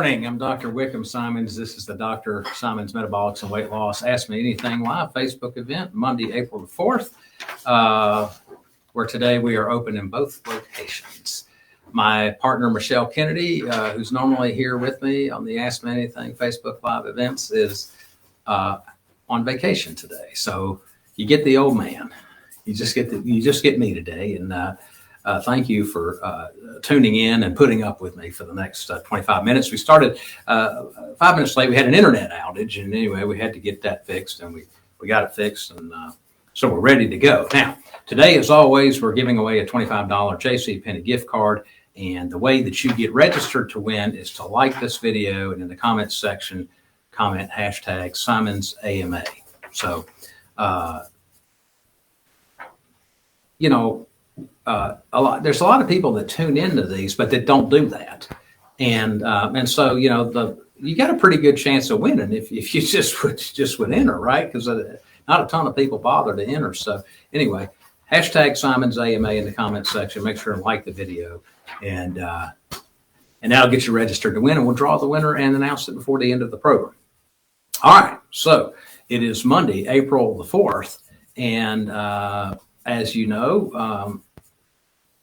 morning. I'm Dr. Wickham Simonds. This is the Dr. Simonds Metabolics and Weight Loss Ask Me Anything live Facebook event, Monday, April the 4th, where today we are open in both locations. My partner, Michelle Kennedy, who's normally here with me on the Ask Me Anything Facebook live events, is on vacation today. So you get the old man. You just get me today. And thank you for tuning in and putting up with me for the next 25 minutes. We started 5 minutes late. We had an internet outage, and anyway, we had to get that fixed, and we got it fixed, and so we're ready to go. Now, today, as always, we're giving away a $25 JCPenney gift card, and the way that you get registered to win is to like this video, and in the comments section, comment hashtag Simonds AMA. So, there's a lot of people that tune into these, but that don't do that. And so, you got a pretty good chance of winning if you just would enter, right? Because not a ton of people bother to enter. So anyway, hashtag Simonds AMA in the comments section. Make sure and like the video, and that'll get you registered to win. And we'll draw the winner and announce it before the end of the program. All right. So it is Monday, April the 4th. And as you know,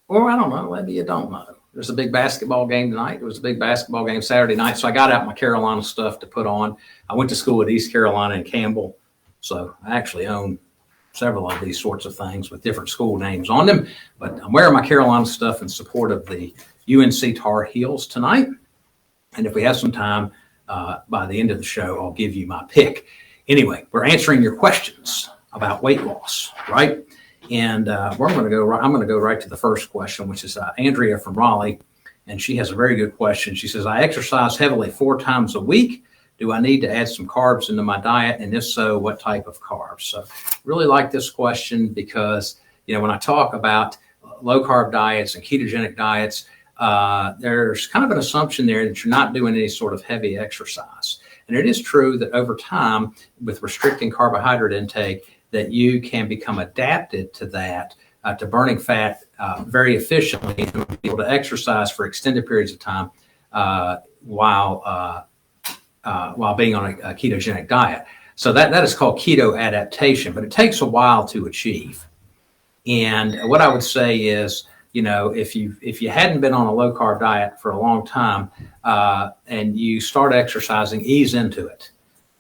or I don't know, maybe you don't know. There's a big basketball game tonight. There was a big basketball game Saturday night. So I got out my Carolina stuff to put on. I went to school at East Carolina and Campbell. So I actually own several of these sorts of things with different school names on them. But I'm wearing my Carolina stuff in support of the UNC Tar Heels tonight. And if we have some time by the end of the show, I'll give you my pick. Anyway, we're answering your questions about weight loss, right? And I'm going to go right to the first question, which is Andrea from Raleigh. And she has a very good question. She says, I exercise heavily 4 times a week. Do I need to add some carbs into my diet? And if so, what type of carbs? So really like this question because, when I talk about low carb diets and ketogenic diets, there's kind of an assumption there that you're not doing any sort of heavy exercise. And it is true that over time, with restricting carbohydrate intake, that you can become adapted to that, to burning fat very efficiently and be able to exercise for extended periods of time while being on a ketogenic diet. So that is called keto adaptation, but it takes a while to achieve. And what I would say is, if you hadn't been on a low carb diet for a long time and you start exercising, ease into it.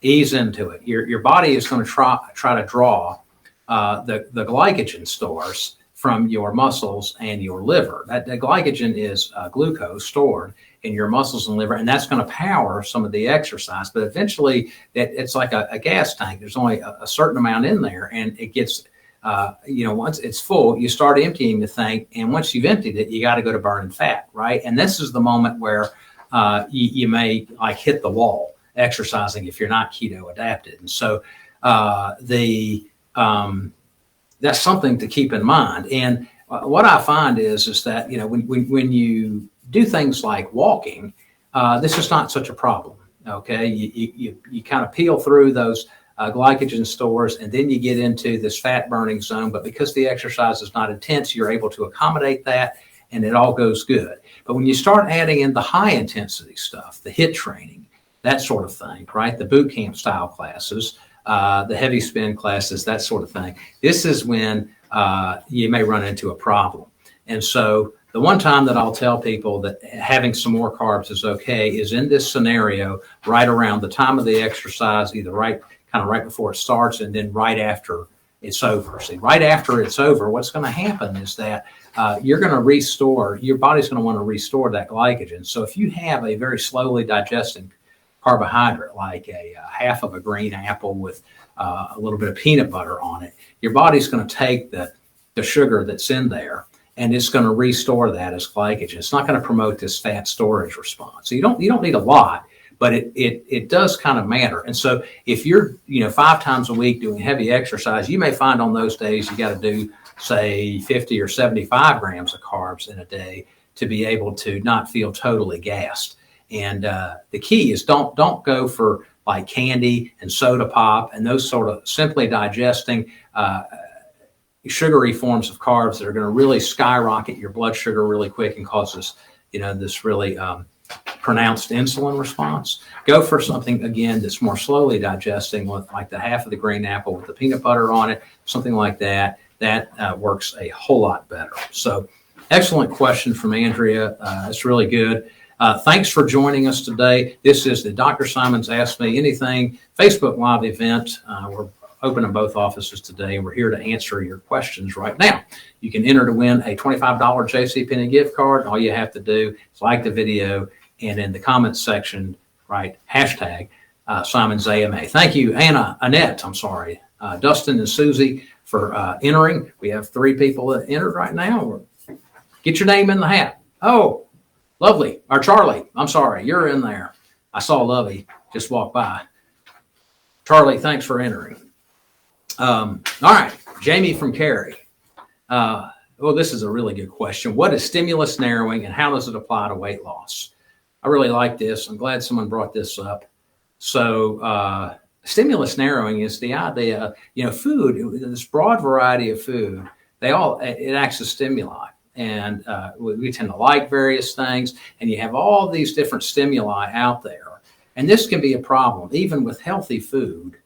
Your body is going to try to draw the glycogen stores from your muscles and your liver. That glycogen is glucose stored in your muscles and liver, and that's going to power some of the exercise. But eventually, it's like a gas tank. There's only a certain amount in there, and it gets, once it's full, you start emptying the tank, and once you've emptied it, you got to go to burning fat, right? And this is the moment where you may hit the wall exercising if you're not keto adapted. And so that's something to keep in mind. And what I find is that, when you do things like walking, this is not such a problem. Okay. You kind of peel through those glycogen stores, and then you get into this fat burning zone. But because the exercise is not intense, you're able to accommodate that, and it all goes good. But when you start adding in the high intensity stuff, the HIIT training, that sort of thing, right? The boot camp style classes, the heavy spin classes, that sort of thing. This is when you may run into a problem. And so the one time that I'll tell people that having some more carbs is okay is in this scenario right around the time of the exercise, either right before it starts and then right after it's over. See, right after it's over, what's going to happen is that you're going to restore, your body's going to want to restore that glycogen. So if you have a very slowly digesting carbohydrate, like a half of a green apple with a little bit of peanut butter on it, your body's going to take the sugar that's in there, and it's going to restore that as glycogen. It's not going to promote this fat storage response. So you don't need a lot, but it does kind of matter. And so if you're 5 times a week doing heavy exercise, you may find on those days you got to do, say, 50 or 75 grams of carbs in a day to be able to not feel totally gassed. And the key is don't go for like candy and soda pop and those sort of simply digesting sugary forms of carbs that are going to really skyrocket your blood sugar really quick and cause this, this really pronounced insulin response, go for something, again, that's more slowly digesting, with like the half of the green apple with the peanut butter on it, something like that. That works a whole lot better. So excellent question from Andrea. It's really good. Thanks for joining us today. This is the Dr. Simonds Ask Me Anything Facebook Live event. We're open in both offices today, and we're here to answer your questions right now. You can enter to win a $25 JCPenney gift card. All you have to do is like the video, and in the comments section, write hashtag Simonds AMA. Thank you, Annette, Dustin and Susie for entering. We have 3 people that entered right now. Get your name in the hat. Oh, lovely. Or Charlie, you're in there. I saw Lovey just walk by. Charlie, thanks for entering. All right, Jamie from Cary. Well, this is a really good question. What is stimulus narrowing, and how does it apply to weight loss? I really like this. I'm glad someone brought this up. So stimulus narrowing is the idea, food, this broad variety of food, it acts as stimuli. And we tend to like various things, and you have all these different stimuli out there. And this can be a problem, even with healthy food.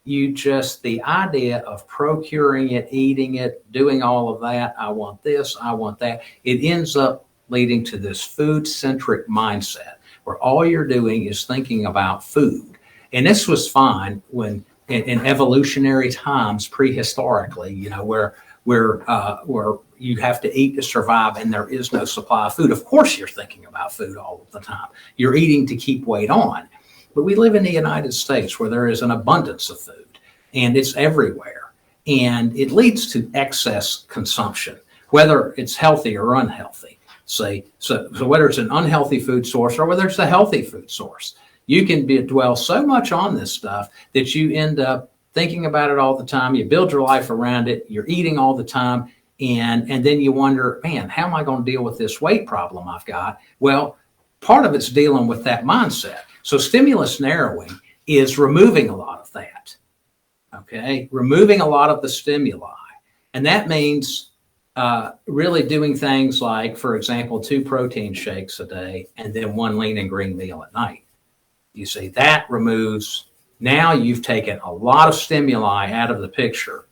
The idea of procuring it, eating it, doing all of that, I want this, I want that, it ends up leading to this food-centric mindset where all you're doing is thinking about food. And this was fine when in evolutionary times, prehistorically, where you have to eat to survive and there is no supply of food. Of course, you're thinking about food all of the time. You're eating to keep weight on. But we live in the United States where there is an abundance of food, and it's everywhere. And it leads to excess consumption, whether it's healthy or unhealthy. So whether it's an unhealthy food source or whether it's a healthy food source, you can dwell so much on this stuff that you end up thinking about it all the time. You build your life around it. You're eating all the time. And then you wonder, man, how am I going to deal with this weight problem I've got? Well, part of it's dealing with that mindset. So stimulus narrowing is removing a lot of that, okay? Removing a lot of the stimuli. And that means really doing things like, for example, 2 protein shakes a day and then 1 lean and green meal at night. You see, that removes, now you've taken a lot of stimuli out of the picture,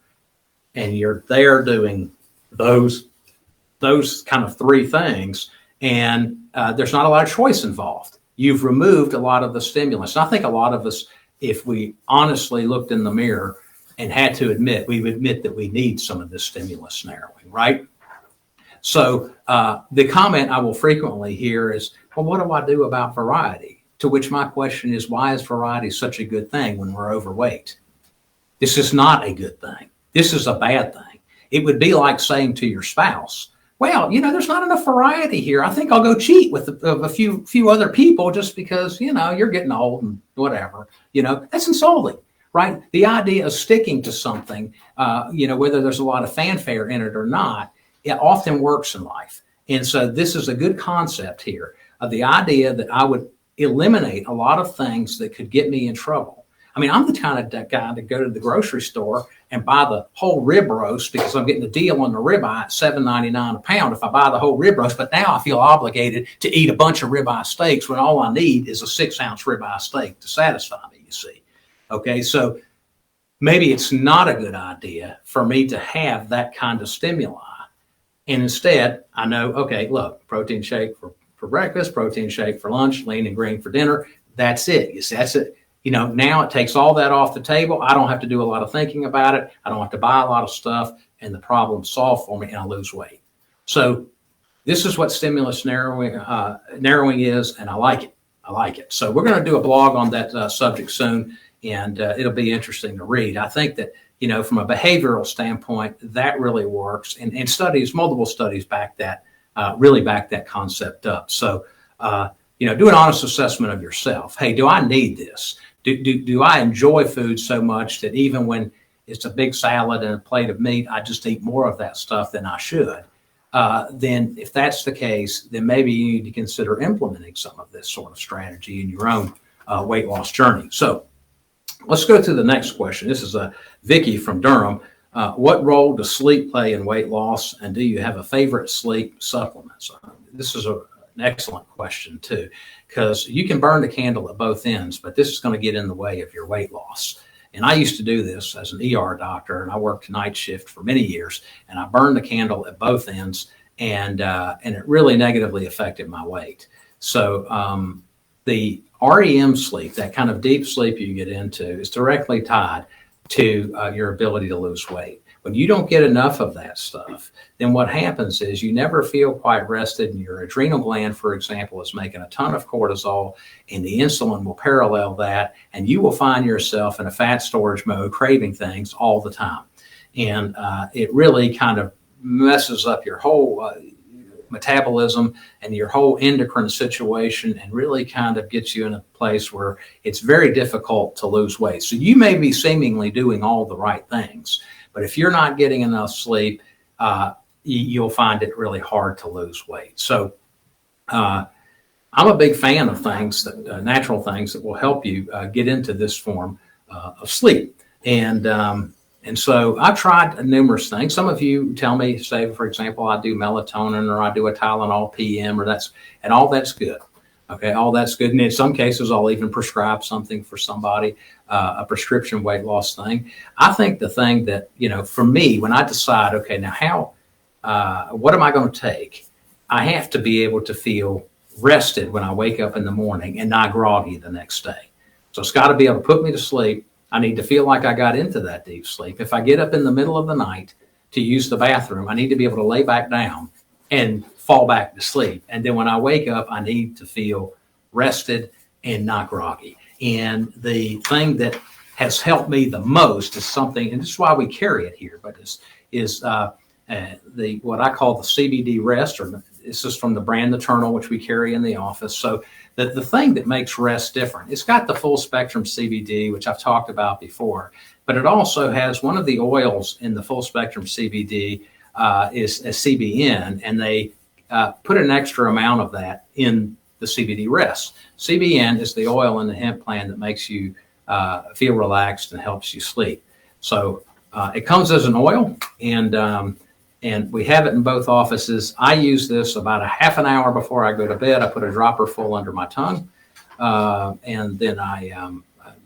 and you're there doing those kind of 3 things, and there's not a lot of choice involved. You've removed a lot of the stimulus. And I think a lot of us, if we honestly looked in the mirror and had to admit, we would admit that we need some of this stimulus narrowing, right? So the comment I will frequently hear is, well, what do I do about variety? To which my question is, why is variety such a good thing when we're overweight? This is not a good thing. This is a bad thing. It would be like saying to your spouse, well, there's not enough variety here. I think I'll go cheat with a few other people just because, you're getting old and whatever. That's insulting, right? The idea of sticking to something, whether there's a lot of fanfare in it or not, it often works in life. And so this is a good concept here of the idea that I would eliminate a lot of things that could get me in trouble. I mean, I'm the kind of guy to go to the grocery store and buy the whole rib roast because I'm getting a deal on the ribeye at $7.99 a pound if I buy the whole rib roast. But now I feel obligated to eat a bunch of ribeye steaks when all I need is a 6-ounce ribeye steak to satisfy me, you see. Okay, so maybe it's not a good idea for me to have that kind of stimuli. And instead, I know, okay, look, protein shake for breakfast, protein shake for lunch, lean and green for dinner. That's it. You see, that's it. Now it takes all that off the table. I don't have to do a lot of thinking about it. I don't have to buy a lot of stuff, and the problem's solved for me, and I lose weight. So this is what stimulus narrowing is, and I like it. I like it. So we're going to do a blog on that subject soon, and it'll be interesting to read. I think that, from a behavioral standpoint, that really works, and multiple studies really back that concept up. So, do an honest assessment of yourself. Hey, do I need this? Do I enjoy food so much that even when it's a big salad and a plate of meat, I just eat more of that stuff than I should? Then if that's the case, then maybe you need to consider implementing some of this sort of strategy in your own weight loss journey. So let's go to the next question. This is Vicky from Durham. What role does sleep play in weight loss, and do you have a favorite sleep supplement? So this is an excellent question too, because you can burn the candle at both ends, but this is going to get in the way of your weight loss. And I used to do this as an ER doctor, and I worked night shift for many years, and I burned the candle at both ends, and it really negatively affected my weight. So the REM sleep, that kind of deep sleep you get into, is directly tied to your ability to lose weight. When you don't get enough of that stuff, then what happens is you never feel quite rested, and your adrenal gland, for example, is making a ton of cortisol, and the insulin will parallel that, and you will find yourself in a fat storage mode, craving things all the time. And it really kind of messes up your whole metabolism and your whole endocrine situation, and really kind of gets you in a place where it's very difficult to lose weight. So you may be seemingly doing all the right things, but if you're not getting enough sleep, you'll find it really hard to lose weight. So I'm a big fan of things, that natural things that will help you get into this form of sleep. And so I've tried numerous things. Some of you tell me, say, for example, I do melatonin, or I do a Tylenol PM, and all that's good. Okay, all that's good. And in some cases, I'll even prescribe something for somebody, a prescription weight loss thing. I think the thing that, for me, when I decide, okay, now what am I going to take? I have to be able to feel rested when I wake up in the morning and not groggy the next day. So it's got to be able to put me to sleep. I need to feel like I got into that deep sleep. If I get up in the middle of the night to use the bathroom, I need to be able to lay back down and fall back to sleep. And then when I wake up, I need to feel rested and not groggy. And the thing that has helped me the most is something, and this is why we carry it here, but is what I call the CBD Rest, or this is from the brand Eternal, which we carry in the office. So the thing that makes Rest different, it's got the full spectrum CBD, which I've talked about before, but it also has one of the oils in the full spectrum CBD is a CBN, and they put an extra amount of that in the CBD Rest. CBN is the oil in the hemp plant that makes you feel relaxed and helps you sleep. So it comes as an oil, and we have it in both offices. I use this about a half an hour before I go to bed. I put a dropper full under my tongue, and then I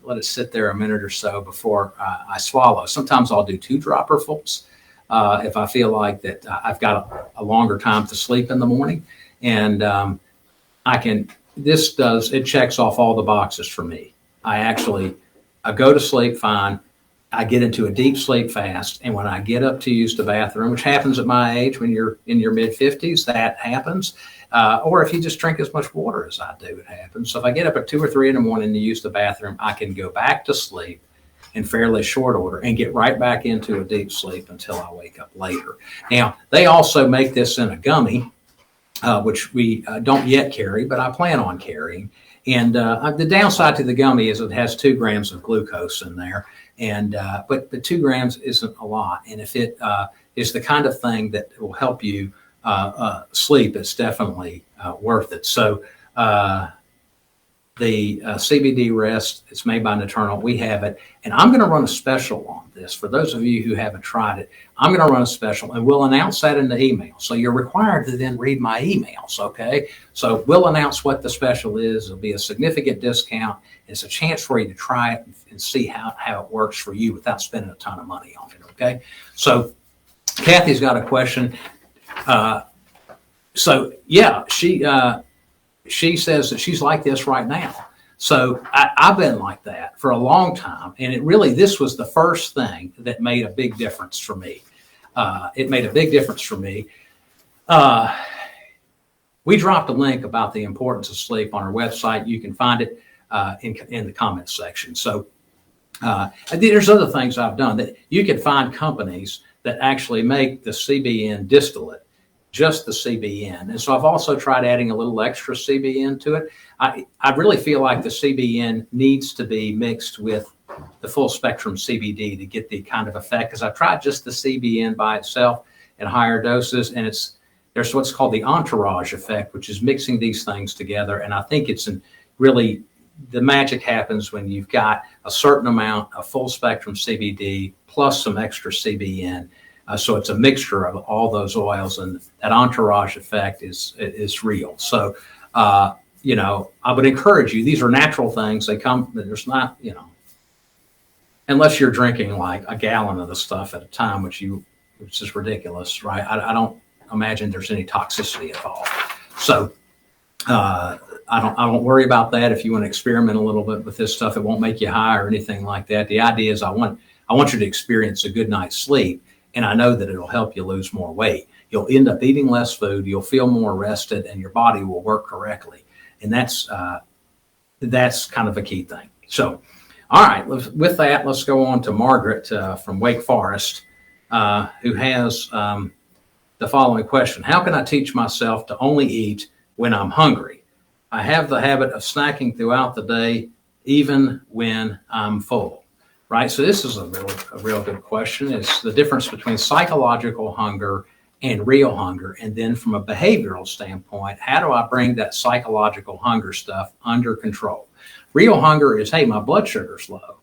let it sit there a minute or so before I swallow. Sometimes I'll do 2 dropperfuls if I feel like that I've got a longer time to sleep in the morning. And it checks off all the boxes for me. I go to sleep fine. I get into a deep sleep fast. And when I get up to use the bathroom, which happens at my age, when you're in your mid-50s, that happens. Or if you just drink as much water as I do, it happens. So if I get up at 2 or 3 in the morning to use the bathroom, I can go back to sleep in fairly short order and get right back into a deep sleep until I wake up later. Now, they also make this in a gummy, which we don't yet carry, but I plan on carrying. And the downside to the gummy is it has 2 grams of glucose in there. But 2 grams isn't a lot. And if it is the kind of thing that will help you sleep, it's definitely worth it. So the CBD Rest, it's made by Eternal. We have it. And I'm going to run a special on this. For those of you who haven't tried it, I'm going to run a special, and we'll announce that in the email. So you're required to then read my emails, okay? So we'll announce what the special is. It'll be a significant discount. It's a chance for you to try it and see how it works for you without spending a ton of money on it, okay? So Kathy's got a question. She says that she's like this right now. So I've been like that for a long time. And this was the first thing that made a big difference for me. It made a big difference for me. We dropped a link about the importance of sleep on our website. You can find it in the comments section. So there's other things I've done that you can find companies that actually make the CBN distillate, just the CBN. And so I've also tried adding a little extra CBN to it. I really feel like the CBN needs to be mixed with the full spectrum CBD to get the kind of effect, because I've tried just the CBN by itself at higher doses, and there's what's called the entourage effect, which is mixing these things together. And I think really the magic happens when you've got a certain amount of full spectrum CBD plus some extra CBN. So it's a mixture of all those oils, and that entourage effect is real. So, I would encourage you, these are natural things. They come, there's not, unless you're drinking like a gallon of the stuff at a time, which is ridiculous, right? I don't imagine there's any toxicity involved. So, I don't worry about that. If you want to experiment a little bit with this stuff, it won't make you high or anything like that. The idea is I want you to experience a good night's sleep, and I know that it'll help you lose more weight. You'll end up eating less food, you'll feel more rested, and your body will work correctly. And that's kind of a key thing. So, all right, with that, let's go on to Margaret from Wake Forest, who has the following question. How can I teach myself to only eat when I'm hungry? I have the habit of snacking throughout the day, even when I'm full, right? So this is a real good question. It's the difference between psychological hunger and real hunger. And then from a behavioral standpoint, how do I bring that psychological hunger stuff under control? Real hunger is, hey, my blood sugar's low.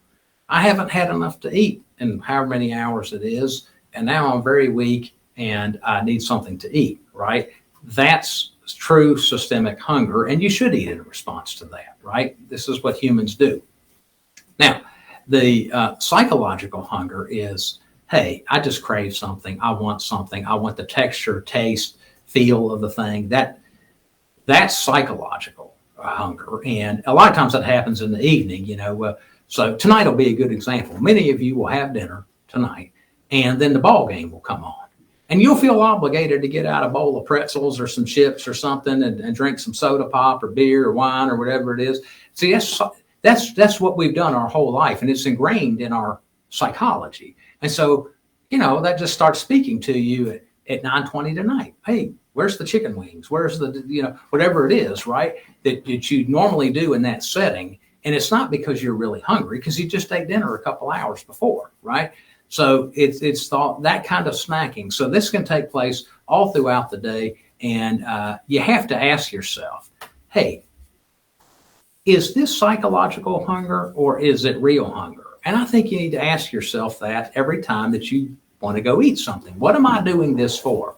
I haven't had enough to eat in however many hours it is, and now I'm very weak and I need something to eat, right? That's true systemic hunger, and you should eat in response to that, right? This is what humans do. Now, the psychological hunger is, hey, I just crave something. I want something. I want the texture, taste, feel of the thing. That's psychological hunger. And a lot of times that happens in the evening, so tonight will be a good example. Many of you will have dinner tonight, and then the ball game will come on. And you'll feel obligated to get out a bowl of pretzels or some chips or something and drink some soda pop or beer or wine or whatever it is. See, that's what we've done our whole life, and it's ingrained in our psychology. And so, that just starts speaking to you at 9:20 tonight. Hey, where's the chicken wings? Where's the, whatever it is, right? That you normally do in that setting. And it's not because you're really hungry, because you just ate dinner a couple hours before, right? So it's that kind of snacking. So this can take place all throughout the day. And you have to ask yourself, hey, is this psychological hunger or is it real hunger? And I think you need to ask yourself that every time that you want to go eat something. What am I doing this for?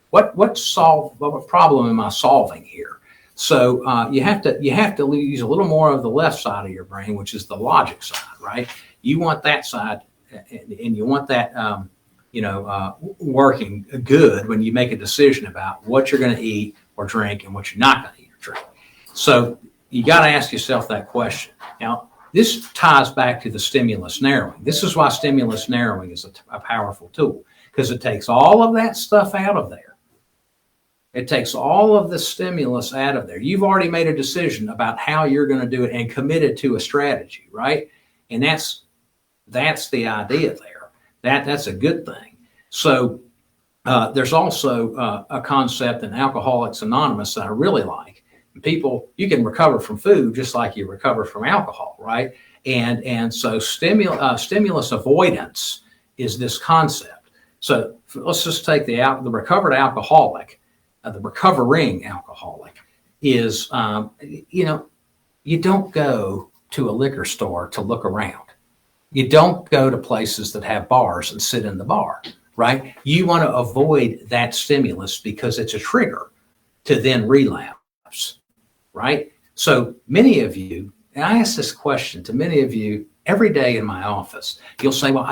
What problem am I solving here? So you have to use a little more of the left side of your brain, which is the logic side, right? You want that side, and you want that working good when you make a decision about what you're going to eat or drink and what you're not going to eat or drink. So you got to ask yourself that question. Now, this ties back to the stimulus narrowing. This is why stimulus narrowing is a powerful tool, because it takes all of that stuff out of there. It takes all of the stimulus out of there. You've already made a decision about how you're going to do it and committed to a strategy, right? And that's the idea there. That's a good thing. So there's also a concept in Alcoholics Anonymous that I really like. People, you can recover from food just like you recover from alcohol, right? And so stimulus avoidance is this concept. So let's just take the recovered alcoholic. The recovering alcoholic is, you don't go to a liquor store to look around. You don't go to places that have bars and sit in the bar, right? You want to avoid that stimulus because it's a trigger to then relapse, right? So many of you, and I ask this question to many of you every day in my office, you'll say, well,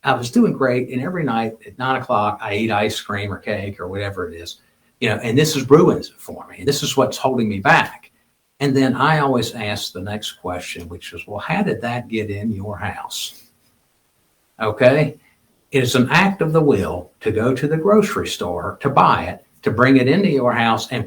I was doing great, and every night at 9:00, I eat ice cream or cake or whatever it is, and this is ruins it for me. And this is what's holding me back. And then I always ask the next question, which is, well, how did that get in your house? Okay. It is an act of the will to go to the grocery store, to buy it, to bring it into your house, and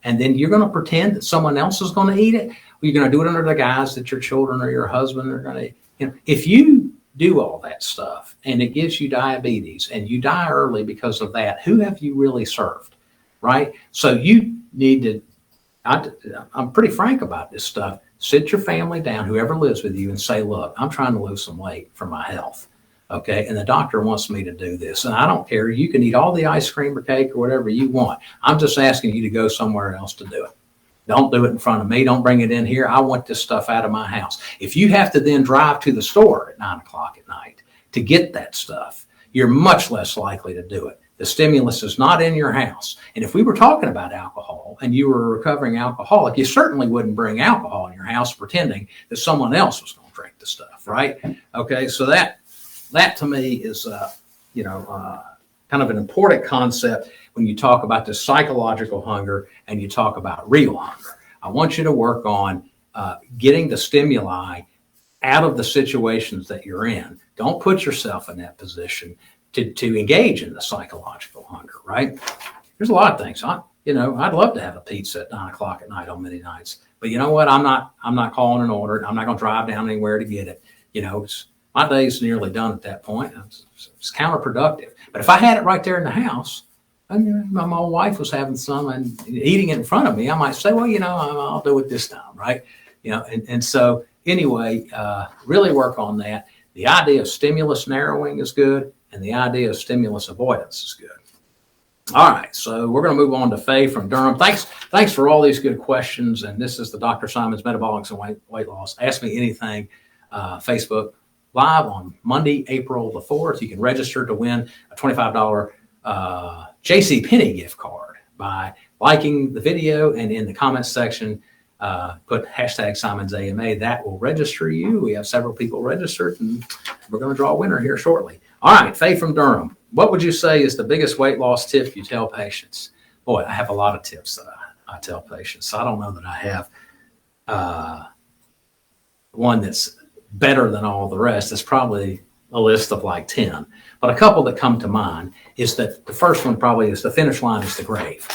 then you're going to pretend that someone else is going to eat it. Or you're going to do it under the guise that your children or your husband are going to, if you do all that stuff and it gives you diabetes and you die early because of that, who have you really served? Right? So you need to, I'm pretty frank about this stuff. Sit your family down, whoever lives with you, and say, look, I'm trying to lose some weight for my health. Okay. And the doctor wants me to do this. And I don't care. You can eat all the ice cream or cake or whatever you want. I'm just asking you to go somewhere else to do it. Don't do it in front of me. Don't bring it in here. I want this stuff out of my house. If you have to then drive to the store at 9:00 at night to get that stuff, you're much less likely to do it. The stimulus is not in your house. And if we were talking about alcohol and you were a recovering alcoholic, you certainly wouldn't bring alcohol in your house pretending that someone else was going to drink the stuff, right? Okay, so that to me is, kind of an important concept when you talk about the psychological hunger and you talk about real hunger. I want you to work on getting the stimuli out of the situations that you're in. Don't put yourself in that position to engage in the psychological hunger, right? There's a lot of things. I'd love to have a pizza at 9:00 at night on many nights, but you know what? I'm not calling an order. I'm not going to drive down anywhere to get it. My day's nearly done at that point. It's counterproductive. But if I had it right there in the house, and my wife was having some and eating it in front of me, I might say, well, I'll do it this time, right? And so anyway, really work on that. The idea of stimulus narrowing is good, and the idea of stimulus avoidance is good. All right, so we're going to move on to Faye from Durham. Thanks for all these good questions. And this is the Dr. Simonds Metabolics and Weight Loss. Ask me anything. Facebook Live on Monday, April the 4th. You can register to win a $25 JCPenney gift card by liking the video and in the comments section, put hashtag SimonsAMA. That will register you. We have several people registered, and we're going to draw a winner here shortly. All right, Faye from Durham. What would you say is the biggest weight loss tip you tell patients? Boy, I have a lot of tips that I tell patients. So I don't know that I have one that's better than all the rest. It's probably a list of like 10. But a couple that come to mind is that the first one probably is the finish line is the grave.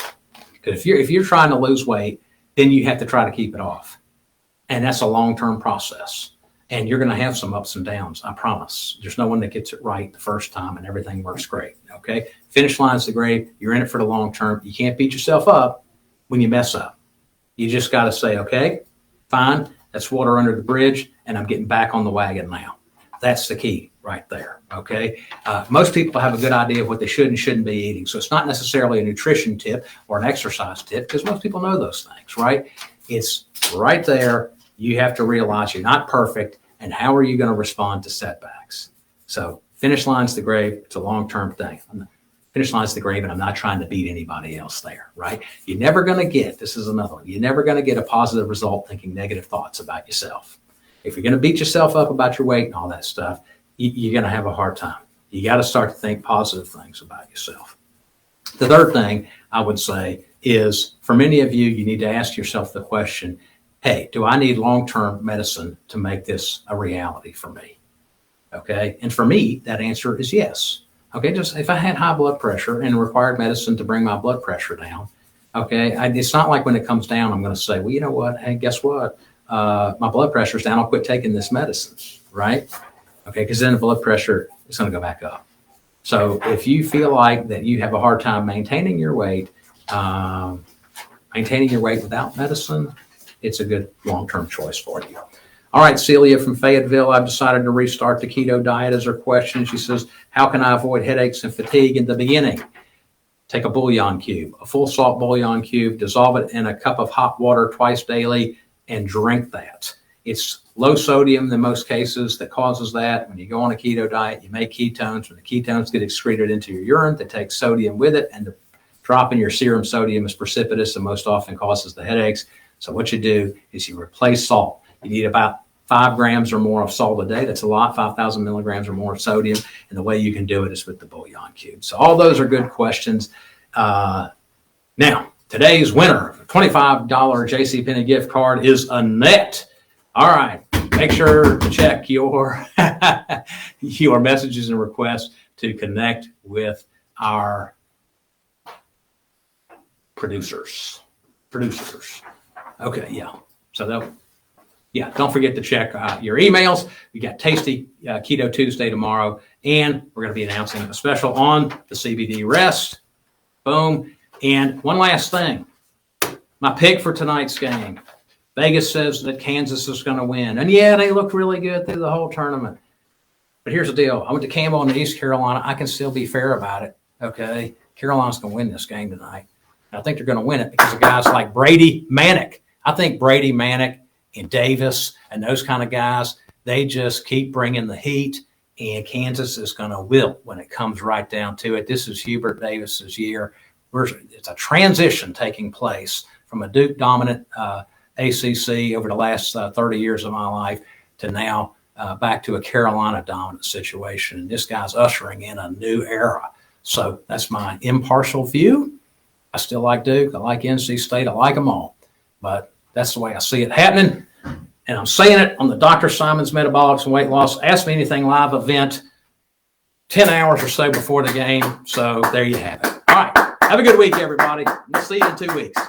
Because if you're trying to lose weight, then you have to try to keep it off. And that's a long-term process. And you're going to have some ups and downs, I promise. There's no one that gets it right the first time and everything works great, okay? Finish line's the grave. You're in it for the long term. You can't beat yourself up when you mess up. You just got to say, okay, fine, that's water under the bridge, and I'm getting back on the wagon now. That's the key right there, okay? Most people have a good idea of what they should and shouldn't be eating. So it's not necessarily a nutrition tip or an exercise tip because most people know those things, right? It's right there. You have to realize you're not perfect, and how are you going to respond to setbacks? So finish line's the grave. It's a long-term thing. Finish line's the grave, and I'm not trying to beat anybody else there, right? You're never going to get, this is another one, you're never going to get a positive result thinking negative thoughts about yourself. If you're going to beat yourself up about your weight and all that stuff, you're going to have a hard time. You got to start to think positive things about yourself. The third thing I would say is, for many of you, you need to ask yourself the question, hey, do I need long-term medicine to make this a reality for me? Okay. And for me, that answer is yes. Okay. Just if I had high blood pressure and required medicine to bring my blood pressure down, okay, it's not like when it comes down, I'm going to say, well, you know what? Hey, guess what? My blood pressure's down. I'll quit taking this medicine, right? Okay. Because then the blood pressure is going to go back up. So if you feel like that you have a hard time maintaining your weight without medicine, it's a good long-term choice for you. All right, Celia from Fayetteville, I've decided to restart the keto diet as her question. She says, how can I avoid headaches and fatigue in the beginning? Take a bouillon cube, a full salt bouillon cube, dissolve it in a cup of hot water twice daily, and drink that. It's low sodium in most cases that causes that. When you go on a keto diet, you make ketones. When the ketones get excreted into your urine, they take sodium with it, and the drop in your serum sodium is precipitous and most often causes the headaches. So what you do is you replace salt. You need about 5 grams or more of salt a day. That's a lot, 5,000 milligrams or more of sodium. And the way you can do it is with the bouillon cube. So all those are good questions. Now, today's winner, $25 JCPenney gift card, is Annette. All right, make sure to check your, your messages and requests to connect with our producers. Okay, yeah. So don't forget to check your emails. We got Tasty Keto Tuesday tomorrow, and we're going to be announcing a special on the CBD Rest. Boom. And one last thing, my pick for tonight's game. Vegas says that Kansas is going to win. And yeah, they look really good through the whole tournament. But here's the deal. I went to Campbell in East Carolina. I can still be fair about it. Okay. Carolina's going to win this game tonight. And I think they're going to win it because of guys like Brady Manick. I think Brady Manick and Davis and those kind of guys, they just keep bringing the heat. and Kansas is going to wilt when it comes right down to it. This is Hubert Davis's year. It's a transition taking place from a Duke dominant ACC over the last 30 years of my life to now back to a Carolina dominant situation. And this guy's ushering in a new era. So that's my impartial view. I still like Duke. I like NC State. I like them all. But that's the way I see it happening. And I'm saying it on the Dr. Simonds Metabolics and Weight Loss Ask Me Anything live event 10 hours or so before the game. So there you have it. All right. Have a good week, everybody. We'll see you in 2 weeks.